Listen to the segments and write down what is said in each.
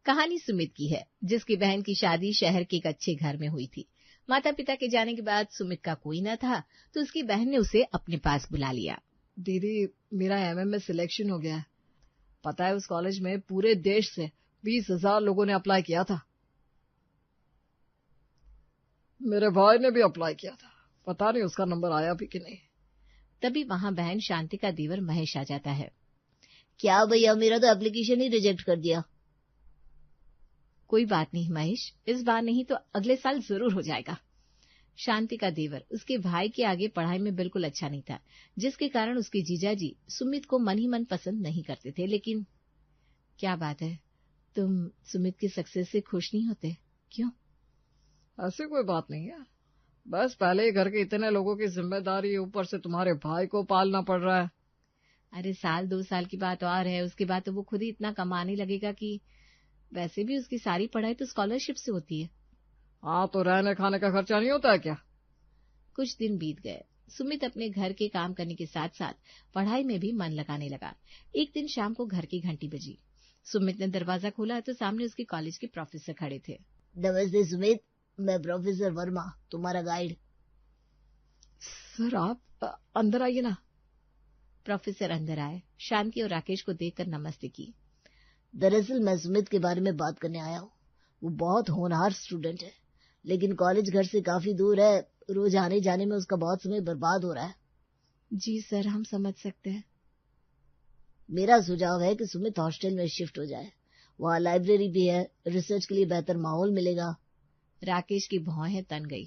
कहानी सुमित की है, जिसकी बहन की शादी शहर के एक अच्छे घर में हुई थी। माता पिता के जाने के बाद सुमित का कोई न था, तो उसकी बहन ने उसे अपने पास बुला लिया। दीदी, मेरा एमएम में सिलेक्शन हो गया है। पता है, उस कॉलेज में पूरे देश से 20,000 लोगों ने अप्लाई किया था। मेरे भाई ने भी अप्लाई किया था, पता नहीं उसका नंबर आया भी कि नहीं। तभी वहां बहन शांति का देवर महेश आ जाता है। क्या भैया, मेरा तो एप्लीकेशन ही रिजेक्ट कर दिया। कोई बात नहीं महेश, इस बार नहीं तो अगले साल जरूर हो जाएगा। शांति का देवर उसके भाई के आगे पढ़ाई में बिल्कुल अच्छा नहीं था, जिसके कारण उसके जीजाजी सुमित को मन ही मन पसंद नहीं करते थे। लेकिन क्या बात है, तुम सुमित की सक्सेस से खुश नहीं होते? क्यों? ऐसी कोई बात नहीं है, बस पहले ही घर के इतने लोगों की जिम्मेदारी, ऊपर से तुम्हारे भाई को पालना पड़ रहा है। अरे 1-2 साल की बात और है, उसके बाद तो वो खुद ही इतना कमाने लगेगा कि वैसे भी उसकी सारी पढ़ाई तो स्कॉलरशिप से होती है। हाँ, तो रहने खाने का खर्चा नहीं होता है क्या? कुछ दिन बीत गए। सुमित अपने घर के काम करने के साथ साथ पढ़ाई में भी मन लगाने लगा। एक दिन शाम को घर की घंटी बजी। सुमित ने दरवाजा खोला तो सामने उसके कॉलेज के प्रोफेसर खड़े थे। नमस्ते सुमित, मैं प्रोफेसर वर्मा, तुम्हारा गाइड। सर, आप अंदर आइए ना। प्रोफेसर अंदर आए। शांति और राकेश को देखकर नमस्ते की। दरअसल मैं सुमित के बारे में बात करने आया हूँ। वो बहुत होनहार स्टूडेंट है, लेकिन कॉलेज घर से काफी दूर है। रोज आने जाने में उसका बहुत समय बर्बाद हो रहा है। जी सर, हम समझ सकते हैं। मेरा सुझाव है कि सुमित हॉस्टल में शिफ्ट हो जाए। वहाँ लाइब्रेरी भी है, रिसर्च के लिए बेहतर माहौल मिलेगा। राकेश की भौहें तन गई।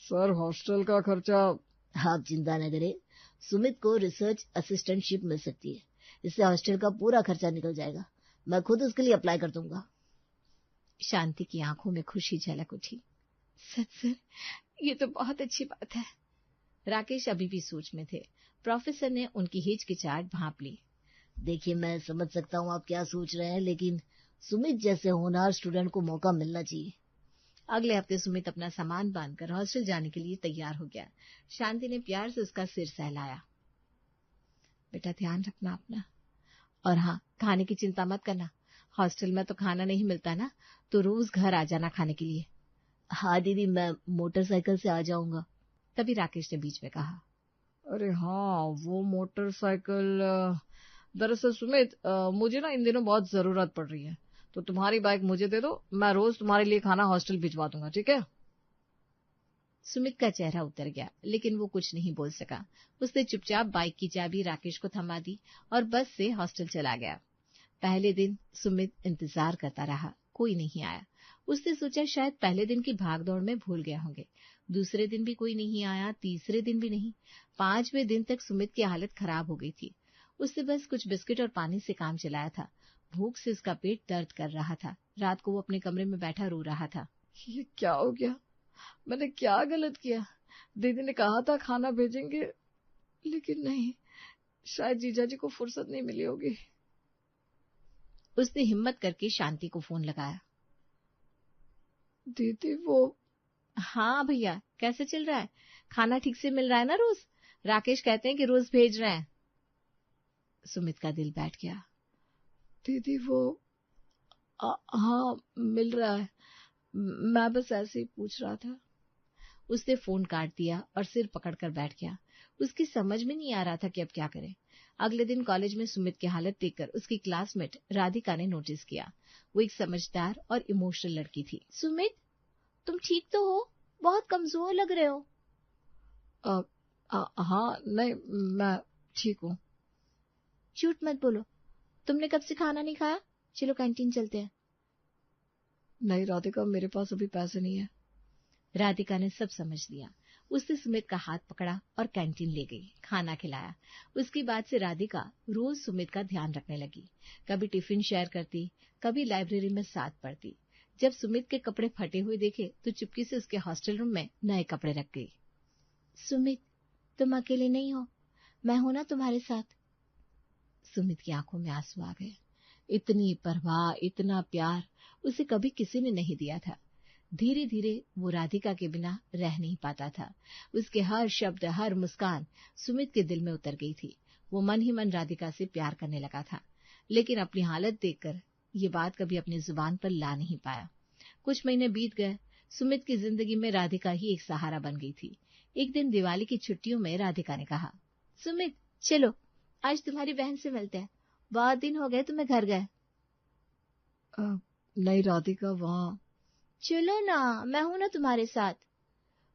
सर, हॉस्टल का खर्चा? आप चिंता न करें, सुमित को रिसर्च असिस्टेंटशिप मिल सकती है। इससे हॉस्टल का पूरा खर्चा निकल जाएगा। मैं खुद उसके लिए अप्लाई कर दूंगा। शांति की आंखों में खुशी झलक उठी। सर, ये तो बहुत अच्छी बात है। राकेश अभी भी सोच में थे। प्रोफेसर ने उनकी हिचकिचाहट भांप ली। देखिए, मैं समझ सकता हूँ आप क्या सोच रहे हैं, लेकिन सुमित जैसे होनहार स्टूडेंट को मौका मिलना चाहिए। अगले हफ्ते सुमित अपना सामान बांधकर हॉस्टल जाने के लिए तैयार हो गया। शांति ने प्यार से उसका सिर सहलाया। बेटा, ध्यान रखना अपना, और हाँ, खाने की चिंता मत करना। हॉस्टल में तो खाना नहीं मिलता ना, तो रोज घर आ जाना खाने के लिए। हाँ दीदी, मैं मोटरसाइकिल से आ जाऊंगा। तभी राकेश ने बीच में कहा। अरे हाँ, वो मोटरसाइकिल। दरअसल सुमित, मुझे ना इन दिनों बहुत जरूरत पड़ रही है, तो तुम्हारी बाइक मुझे दे दो। मैं रोज तुम्हारे लिए खाना हॉस्टल भिजवा दूंगा, ठीक है? सुमित का चेहरा उतर गया, लेकिन वो कुछ नहीं बोल सका। उसने चुपचाप बाइक की चाबी राकेश को थमा दी और बस से हॉस्टल चला गया। पहले दिन सुमित इंतजार करता रहा, कोई नहीं आया। उसने सोचा शायद पहले दिन की भागदौड़ में भूल गए होंगे। दूसरे दिन भी कोई नहीं आया, तीसरे दिन भी नहीं। 5वें दिन तक सुमित की हालत खराब हो गई थी। उसने बस कुछ बिस्किट और पानी से काम चलाया था। भूख से उसका पेट दर्द कर रहा था। रात को वो अपने कमरे में बैठा रो रहा था। ये क्या हो गया? मैंने क्या गलत किया? दीदी ने कहा था खाना भेजेंगे, लेकिन नहीं, शायद जीजाजी को फुर्सत नहीं मिली होगी। उसने हिम्मत करके शांति को फोन लगाया। दीदी, वो? हाँ भैया, कैसे चल रहा है? खाना ठीक से मिल रहा है ना रोज? राकेश कहते हैं कि रोज भेज रहे हैं। सुमित का दिल बैठ गया। दीदी, वो हाँ, मिल रहा है। मैं बस ऐसे ही पूछ रहा था। उसने फोन काट दिया और सिर पकड़कर बैठ गया। उसकी समझ में नहीं आ रहा था कि अब क्या करे। अगले दिन कॉलेज में सुमित की हालत देखकर उसकी क्लासमेट राधिका ने नोटिस किया। वो एक समझदार और इमोशनल लड़की थी। सुमित, तुम ठीक तो हो? बहुत कमजोर लग रहे हो। हाँ, नहीं, मैं ठीक हूँ। झूठ मत बोलो, तुमने कब से खाना नहीं खाया? चलो कैंटीन चलते हैं। नहीं राधिका, मेरे पास अभी पैसे नहीं है। राधिका ने सब समझ लिया। उसने सुमित का हाथ पकड़ा और कैंटीन ले गई, खाना खिलाया। उसके बाद से राधिका रोज सुमित का ध्यान रखने लगी। कभी टिफिन शेयर करती, कभी लाइब्रेरी में साथ पढ़ती। जब सुमित के कपड़े फटे हुए देखे तो चुपके से उसके हॉस्टल रूम में नए कपड़े रख गई। सुमित, तुम अकेले नहीं हो, मैं हूं ना तुम्हारे साथ। सुमित की आंखों में आंसू आ गए। इतनी परवाह, इतना प्यार उसे कभी किसी ने नहीं दिया था। धीरे धीरे वो राधिका के बिना रह नहीं पाता था। उसके हर शब्द, हर मुस्कान सुमित के दिल में उतर गई थी। वो मन ही मन राधिका से प्यार करने लगा था, लेकिन अपनी हालत देखकर ये बात कभी अपनी जुबान पर ला नहीं पाया। कुछ महीने बीत गए। सुमित की जिंदगी में राधिका ही एक सहारा बन गई थी। एक दिन दिवाली की छुट्टियों में राधिका ने कहा, सुमित चलो आज तुम्हारी बहन से मिलते हैं, बहुत दिन हो गए तुम्हें घर गए। नहीं राधिका, वहाँ चलो ना, मैं हूं ना तुम्हारे साथ।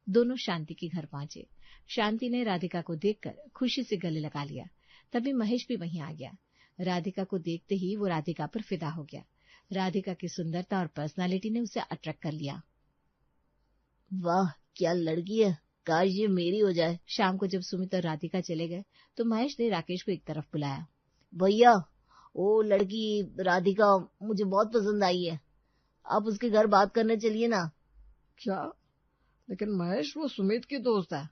दोनों शांति के घर पहुंचे। शांति ने राधिका को देखकर खुशी से गले लगा लिया। तभी महेश भी वहीं आ गया। राधिका को देखते ही वो राधिका पर फिदा हो गया। राधिका की सुंदरता और पर्सनालिटी ने उसे अट्रैक्ट कर लिया। वाह क्या लड़की है, काश ये मेरी हो जाए। शाम को जब सुमित और राधिका चले गए तो महेश ने राकेश को एक तरफ बुलाया। भैया, वो लड़की राधिका मुझे बहुत पसंद आई है, आप उसके घर बात करने चलिए ना। क्या? लेकिन महेश, वो सुमित की दोस्त है।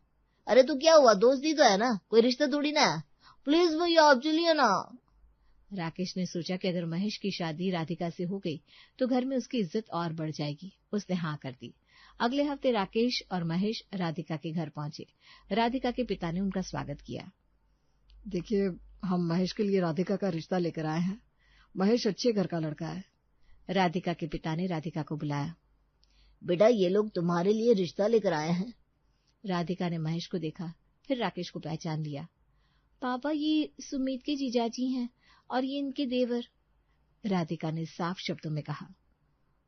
अरे तो क्या हुआ, दोस्ती तो है ना, कोई रिश्ता थोड़ी ना है। प्लीज भैया आप चलिए ना। राकेश ने सोचा कि अगर महेश की शादी राधिका से हो गई तो घर में उसकी इज्जत और बढ़ जाएगी। उसने हाँ कर दी। अगले हफ्ते राकेश और महेश राधिका के घर पहुंचे। राधिका के पिता ने उनका स्वागत किया। देखिए, हम महेश के लिए राधिका का रिश्ता लेकर आए हैं। महेश अच्छे घर का लड़का है। राधिका के पिता ने राधिका को बुलाया। बेटा, ये लोग तुम्हारे लिए रिश्ता लेकर आए हैं। राधिका ने महेश को देखा, फिर राकेश को पहचान लिया। पापा, ये सुमित के जीजाजी हैं और ये इनके देवर। राधिका ने साफ शब्दों में कहा,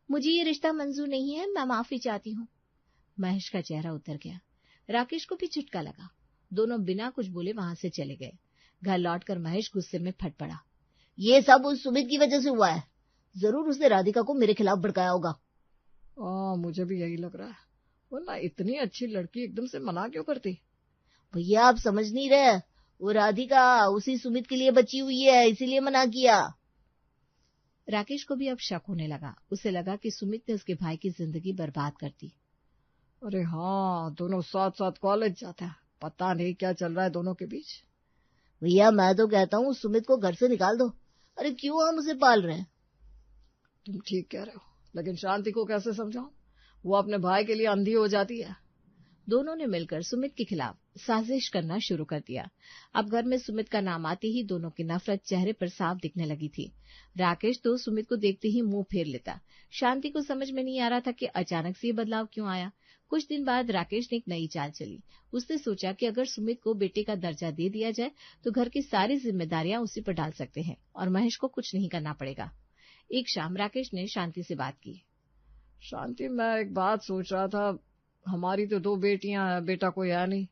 मुझे ये रिश्ता मंजूर नहीं है, मैं माफी चाहती हूँ। महेश का चेहरा उतर गया। राकेश को भी झटका लगा। दोनों बिना कुछ बोले वहां से चले गए। घर लौटकर महेश गुस्से में फट पड़ा। ये सब उस सुमित की वजह से हुआ है, जरूर उसने राधिका को मेरे खिलाफ भड़काया होगा। मुझे भी यही लग रहा है, वरना इतनी अच्छी लड़की एकदम से मना क्यों करती। भैया आप समझ नहीं रहे, वो राधिका उसी सुमित के लिए बची हुई है, इसीलिए मना किया। राकेश को भी अब शक होने लगा। उसे लगा कि सुमित ने उसके भाई की जिंदगी बर्बाद कर दी। अरे हाँ, दोनों साथ साथ कॉलेज जाते हैं, पता नहीं क्या चल रहा है दोनों के बीच। भैया मैं तो कहता हूँ सुमित को घर से निकाल दो। अरे क्यों हम उसे पाल रहे हैं। तुम ठीक कह रहे हो, लेकिन शांति को कैसे समझाऊं, वो अपने भाई के लिए अंधी हो जाती है। दोनों ने मिलकर सुमित के खिलाफ साजिश करना शुरू कर दिया। अब घर में सुमित का नाम आते ही दोनों की नफरत चेहरे पर साफ दिखने लगी थी। राकेश तो सुमित को देखते ही मुंह फेर लेता। शांति को समझ में नहीं आ रहा था कि अचानक से ये बदलाव क्यों आया। कुछ दिन बाद राकेश ने एक नई चाल चली। उसने सोचा कि अगर सुमित को बेटे का दर्जा दे दिया जाए तो घर की सारी जिम्मेदारियां उसी पर डाल सकते हैं और महेश को कुछ नहीं करना पड़ेगा। एक शाम राकेश ने शांति से बात की। शांति, मैं एक बात सोच रहा था, हमारी तो 2 बेटियां हैं, बेटा कोई है नहीं।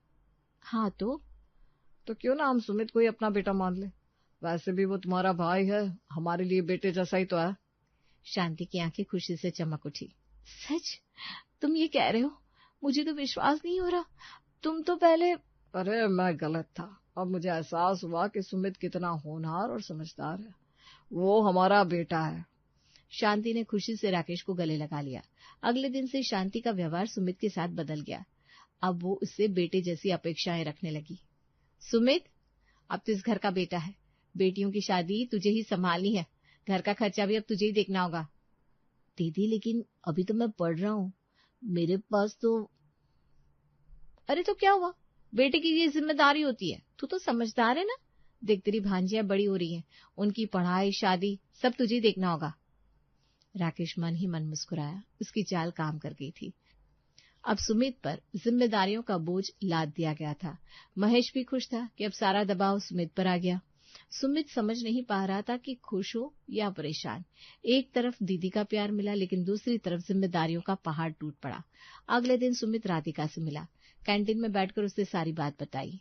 हाँ तो क्यों ना हम सुमित को ही अपना बेटा मान ले। वैसे भी वो तुम्हारा भाई है, हमारे लिए बेटे जैसा ही तो है। शांति की आंखें खुशी से चमक उठी। सच? तुम ये कह रहे हो? मुझे तो विश्वास नहीं हो रहा। तुम तो पहले। अरे मैं गलत था। अब मुझे एहसास हुआ कि सुमित कितना होनहार और समझदार है। वो हमारा बेटा है। शांति ने खुशी से राकेश को गले लगा लिया। अगले दिन से शांति का व्यवहार सुमित के साथ बदल गया। अब वो उससे बेटे जैसी अपेक्षाएं रखने लगी। सुमित, अब तो इस घर का बेटा है। बेटियों की शादी तुझे ही संभालनी है। घर का खर्चा भी अब तुझे ही देखना होगा। दीदी लेकिन अभी तो मैं पढ़ रहा हूँ, मेरे पास तो। अरे तो क्या हुआ, बेटे की ये जिम्मेदारी होती है। तू तो समझदार है ना। देख तेरी भांजियां बड़ी हो रही हैं, उनकी पढ़ाई शादी सब तुझे ही देखना होगा। राकेश मन ही मन मुस्कुराया। उसकी चाल काम कर गई थी। अब सुमित पर जिम्मेदारियों का बोझ लाद दिया गया था। महेश भी खुश था कि अब सारा दबाव सुमित पर आ गया। सुमित समझ नहीं पा रहा था कि खुश हो या परेशान। एक तरफ दीदी का प्यार मिला, लेकिन दूसरी तरफ जिम्मेदारियों का पहाड़ टूट पड़ा। अगले दिन सुमित राधिका से मिला। कैंटीन में बैठकर उसने सारी बात बताई।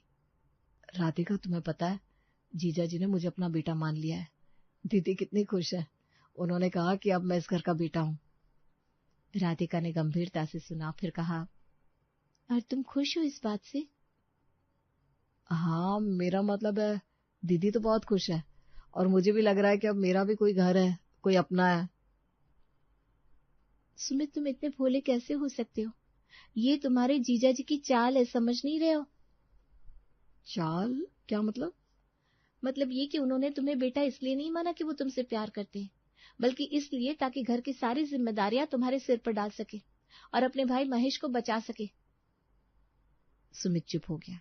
राधिका, तुम्हें पता है, जीजा जी ने मुझे अपना बेटा मान लिया है। दीदी कितनी खुश है। उन्होंने कहा कि अब मैं इस घर का बेटा हूँ। राधिका ने गंभीरता से सुना, फिर कहा, और तुम खुश हो इस बात से? हाँ, मेरा मतलब है, दीदी तो बहुत खुश है और मुझे भी लग रहा है कि अब मेरा भी कोई घर है, कोई अपना है। सुमित, तुम इतने भोले कैसे हो सकते हो? ये तुम्हारे जीजा जी की चाल है, समझ नहीं रहे हो? चाल? क्या मतलब? मतलब ये कि उन्होंने तुम्हें बेटा इसलिए नहीं माना कि वो तुमसे प्यार करते हैं, बल्कि इसलिए ताकि घर की सारी जिम्मेदारियां तुम्हारे सिर पर डाल सके और अपने भाई महेश को बचा सके। सुमित चुप हो गया।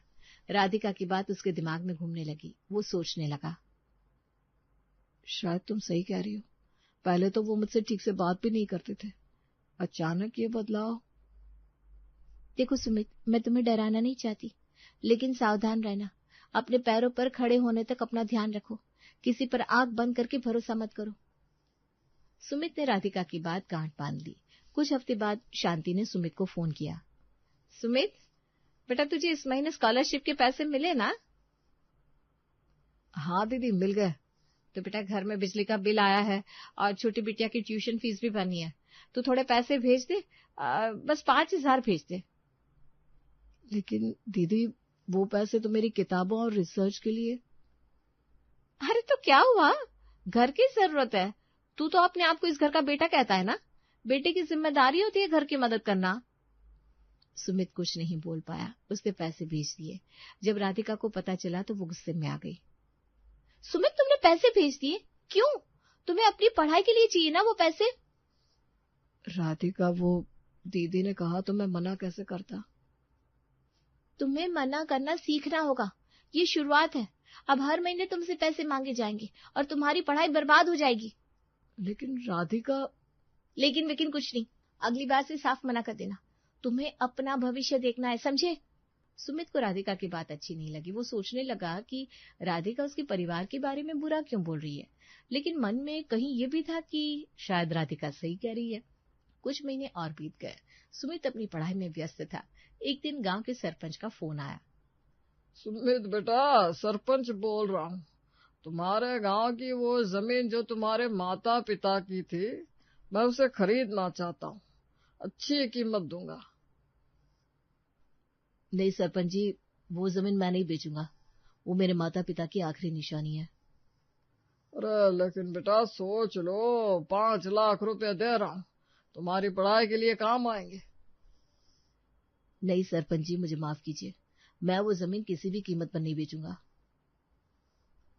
राधिका की बात उसके दिमाग में घूमने लगी। वो सोचने लगा, शायद तुम सही कह रही हो, पहले तो वो मुझसे ठीक से बात भी नहीं करते थे, अचानक ये बदलाव। देखो सुमित, मैं तुम्हें डराना नहीं चाहती, लेकिन सावधान रहना। अपने पैरों पर खड़े होने तक अपना ध्यान रखो। किसी पर आंख बंद करके भरोसा मत करो। सुमित ने राधिका की बात गांठ बांध ली। कुछ हफ्ते बाद शांति ने सुमित को फोन किया। सुमित बेटा, तुझे इस महीने स्कॉलरशिप के पैसे मिले ना? हाँ दीदी, मिल गए। तो बेटा, घर में बिजली का बिल आया है और छोटी बिटिया की ट्यूशन फीस भी भरनी है। तो थोड़े पैसे भेज दे, बस 5,000 भेज दे। लेकिन दीदी, वो पैसे तो मेरी किताबों और रिसर्च के लिए। अरे तो क्या हुआ, घर की जरूरत है। तू तो अपने आप को इस घर का बेटा कहता है ना। बेटे की जिम्मेदारी होती है घर की मदद करना। सुमित कुछ नहीं बोल पाया। उसने पैसे भेज दिए। जब राधिका को पता चला तो वो गुस्से में आ गई। सुमित, तुमने पैसे भेज दिए? क्यों? तुम्हें अपनी पढ़ाई के लिए चाहिए ना वो पैसे। राधिका, वो दीदी ने कहा तो मैं मना कैसे करता। तुम्हें मना करना सीखना होगा। ये शुरुआत है। अब हर महीने तुमसे पैसे मांगे जाएंगे और तुम्हारी पढ़ाई बर्बाद हो जाएगी। लेकिन राधिका। लेकिन कुछ नहीं। अगली बार से साफ मना कर देना। तुम्हें अपना भविष्य देखना है, समझे? सुमित को राधिका की बात अच्छी नहीं लगी। वो सोचने लगा कि राधिका उसके परिवार के बारे में बुरा क्यों बोल रही है, लेकिन मन में कहीं ये भी था कि शायद राधिका सही कह रही है। कुछ महीने और बीत गए। सुमित अपनी पढ़ाई में व्यस्त था। एक दिन गांव के सरपंच का फोन आया। सुमित बेटा, सरपंच बोल रहा हूँ। तुम्हारे गांव की वो जमीन जो तुम्हारे माता पिता की थी, मैं उसे खरीदना चाहता हूँ। अच्छी कीमत दूंगा। नहीं सरपंच जी, वो जमीन मैं नहीं बेचूंगा। वो मेरे माता पिता की आखिरी निशानी है। अरे लेकिन बेटा सोच लो, 5 लाख रुपए दे रहा हूँ, तुम्हारी पढ़ाई के लिए काम आएंगे। नहीं सरपंच जी, मुझे माफ कीजिए, मैं वो जमीन किसी भी कीमत पर नहीं बेचूंगा।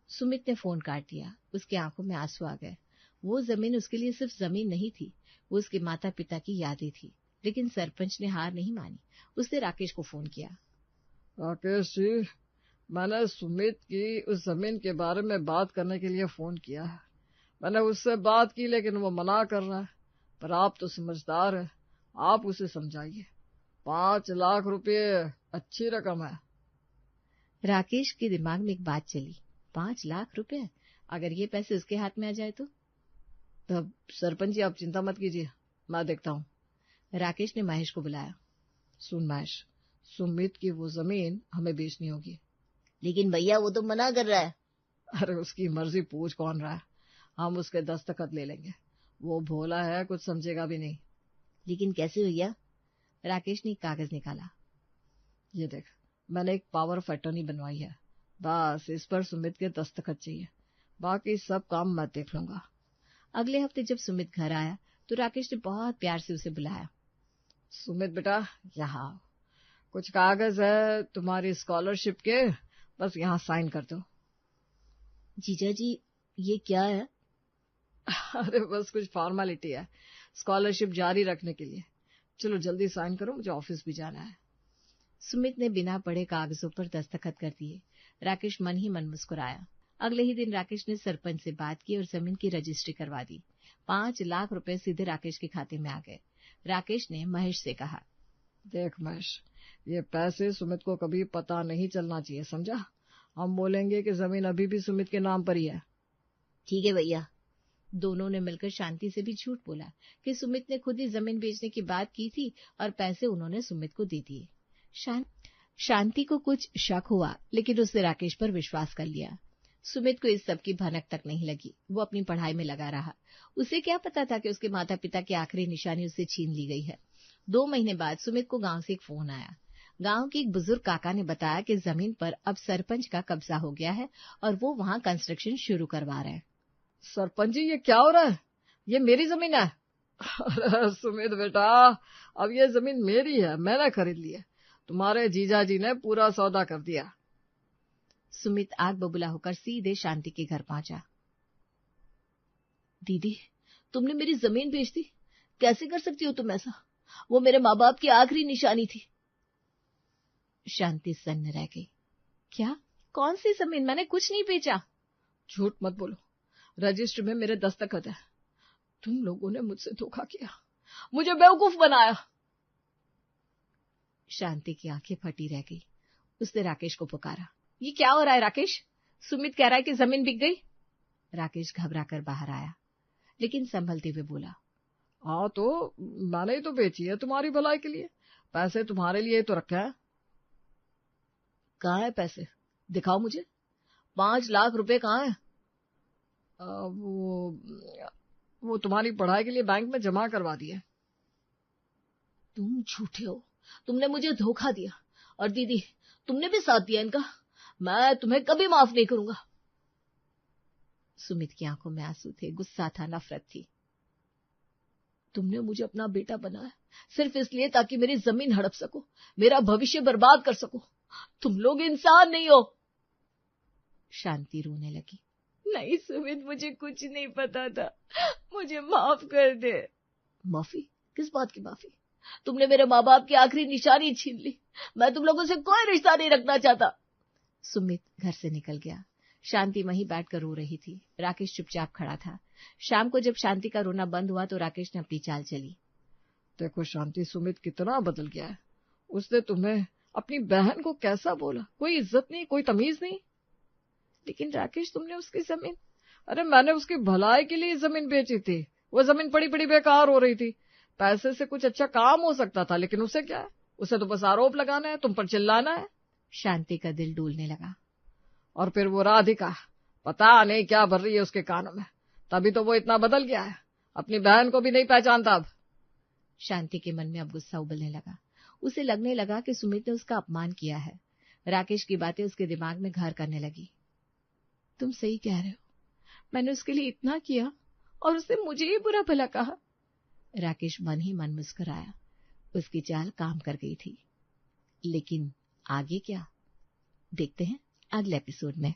सुमित ने फोन काट दिया। उसकी आंखों में आंसू आ गए। वो जमीन उसके लिए सिर्फ जमीन नहीं थी, वो उसके माता पिता की यादें थी। लेकिन सरपंच ने हार नहीं मानी। उसने राकेश को फोन किया। राकेश जी, मैंने सुमित की उस जमीन के बारे में बात करने के लिए फोन किया है। मैंने उससे बात की, लेकिन वो मना कर रहा है। पर आप तो समझदार है, आप उसे समझाइए। 5 लाख रुपए अच्छी रकम है। राकेश के दिमाग में एक बात चली। 5 लाख रुपए? अगर ये पैसे उसके हाथ में आ जाए तो? तब सरपंच जी, आप चिंता मत कीजिए, मैं देखता हूँ। राकेश ने महेश को बुलाया। सुन महेश, सुमित की वो जमीन हमें बेचनी होगी। लेकिन भैया, वो तो मना कर रहा है। अरे उसकी मर्जी पूछ कौन रहा है, हम उसके दस्तखत ले लेंगे। वो भोला है, कुछ समझेगा भी नहीं। लेकिन कैसे भैया? राकेश ने एक कागज निकाला। ये देख, मैंने एक पावर ऑफ अटॉर्नी बनवाई है। बस इस पर सुमित के दस्तखत चाहिए, बाकी सब काम मैं देख लूंगा। अगले हफ्ते जब सुमित घर आया तो राकेश ने बहुत प्यार से उसे बुलाया। सुमित बेटा, यहाँ कुछ कागज है तुम्हारी स्कॉलरशिप के, बस यहाँ साइन कर दो। जीजा जी, ये क्या है? अरे बस कुछ फॉर्मेलिटी है, स्कॉलरशिप जारी रखने के लिए। चलो जल्दी साइन करो, मुझे ऑफिस भी जाना है। सुमित ने बिना पढ़े कागजों पर दस्तखत कर दिए। राकेश मन ही मन मुस्कुराया। अगले ही दिन राकेश ने सरपंच से बात की और जमीन की रजिस्ट्री करवा दी। 5 लाख रुपए सीधे राकेश के खाते में आ गए। राकेश ने महेश से कहा, देख महेश, ये पैसे सुमित को कभी पता नहीं चलना चाहिए, समझा? हम बोलेंगे कि जमीन अभी भी सुमित के नाम पर ही है। ठीक है भैया। दोनों ने मिलकर शांति से भी झूठ बोला कि सुमित ने खुद ही जमीन बेचने की बात की थी और पैसे उन्होंने सुमित को दे दिए। शांति को कुछ शक हुआ, लेकिन उसने राकेश पर विश्वास कर लिया। सुमित को इस सब की भनक तक नहीं लगी। वो अपनी पढ़ाई में लगा रहा। उसे क्या पता था कि उसके माता पिता की आखिरी निशानी उससे छीन ली गई है। 2 महीने बाद सुमित को गांव से एक फोन आया। गांव के एक बुजुर्ग काका ने बताया कि जमीन पर अब सरपंच का कब्जा हो गया है और वो वहां कंस्ट्रक्शन शुरू करवा रहे हैं। सरपंच जी, ये क्या हो रहा है? ये मेरी जमीन है। अरे सुमित बेटा, अब ये जमीन मेरी है, मैंने खरीद ली है। तुम्हारे जीजा जी ने पूरा सौदा कर दिया। सुमित आग बबूला होकर सीधे शांति के घर पहुंचा। दीदी, तुमने मेरी जमीन बेच दी? कैसे कर सकती हो तुम ऐसा? वो मेरे माँ बाप की आखिरी निशानी थी। शांति सन्न रह गई। क्या? कौन सी जमीन? मैंने कुछ नहीं बेचा। झूठ मत बोलो, रजिस्टर में मेरे दस्तखत है। तुम लोगों ने मुझसे धोखा किया, मुझे बेवकूफ बनाया। शांति की आंखें फटी रह गई। उसने राकेश को पुकारा, ये क्या हो रहा है राकेश? सुमित कह रहा है कि जमीन बिक गई। राकेश घबराकर बाहर आया, लेकिन संभलते हुए बोला, हाँ तो मैंने ही तो बेची है तुम्हारी भलाई के लिए, पैसे तुम्हारे लिए तो रखे हैं। कहाँ है पैसे? दिखाओ मुझे। 5 लाख रुपए कहाँ है? वो तुम्हारी पढ़ाई के लिए बैंक में जमा करवा दिए। तुम झूठे हो, तुमने मुझे धोखा दिया। और दीदी, तुमने भी साथ दिया इनका। मैं तुम्हें कभी माफ नहीं करूंगा। सुमित की आंखों में आंसू थे, गुस्सा था, नफरत थी। तुमने मुझे अपना बेटा बनाया सिर्फ इसलिए ताकि मेरी जमीन हड़प सको, मेरा भविष्य बर्बाद कर सको। तुम लोग इंसान नहीं हो। शांति रोने लगी। नहीं सुमित, मुझे कुछ नहीं पता था, मुझे माफ कर दे। माफी? किस बात की माफी? तुमने मेरे माँ बाप की आखिरी निशानी छीन ली। मैं तुम लोगों से कोई रिश्ता नहीं रखना चाहता। सुमित घर से निकल गया। शांति वहीं बैठकर रो रही थी। राकेश चुपचाप खड़ा था। शाम को जब शांति का रोना बंद हुआ तो राकेश ने अपनी चाल चली। देखो शांति, सुमित कितना बदल गया है। उसने तुम्हें अपनी बहन को कैसा बोला, कोई इज्जत नहीं, कोई तमीज नहीं। लेकिन राकेश, तुमने उसकी जमीन। अरे मैंने उसकी भलाई के लिए जमीन बेची थी। वो जमीन पड़ी पड़ी बेकार हो रही थी। पैसे से कुछ अच्छा काम हो सकता था, लेकिन उसे क्या है, उसे तो बस आरोप लगाना है, तुम पर चिल्लाना है। शांति का दिल डूलने लगा। और फिर वो राधिका, पता नहीं क्या भर रही है उसके कानों में, तभी तो वो इतना बदल गया है। अपनी बहन को भी नहीं पहचानता अब। शांति के मन में अब गुस्सा उबलने लगा। उसे लगने लगा कि सुमित ने उसका अपमान किया है। राकेश की बातें उसके दिमाग में घर करने लगी। तुम सही कह रहे हो, मैंने उसके लिए इतना किया और उसने मुझे ही बुरा भला कहा। राकेश मन ही मन मुस्कुराया। उसकी चाल काम कर गई थी। लेकिन आगे क्या, देखते हैं अगले एपिसोड में।